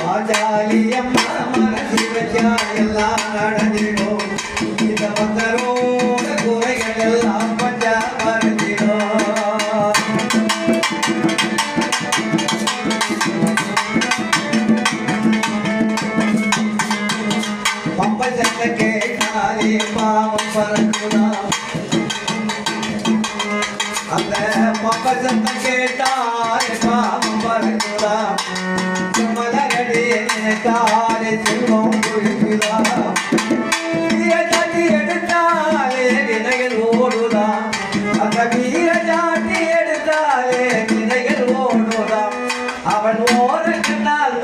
ஆச்சாலியம் மனசி வச்சா எல்லாம் நடந்திடும் இந்த பக்தரோட குறைகள் எல்லாம் பஞ்சா மறந்திடும் பம்பை சட்ட கேட்டாலே பாவம் பறக்குதான் அந்த பம்பை சத்தம் கேட்டாலே பாவம் பறக்குதான் மலரடி நினைத்தாலே செல்வம் குளிக்குதான் வீரஜாட்டி எடுத்தாலே வினைகள் ஓடுதான் அந்த வீரஜாட்டி எடுத்தாலே வினைகள் ஓடுதான் அவன் ஓர கண்ணால்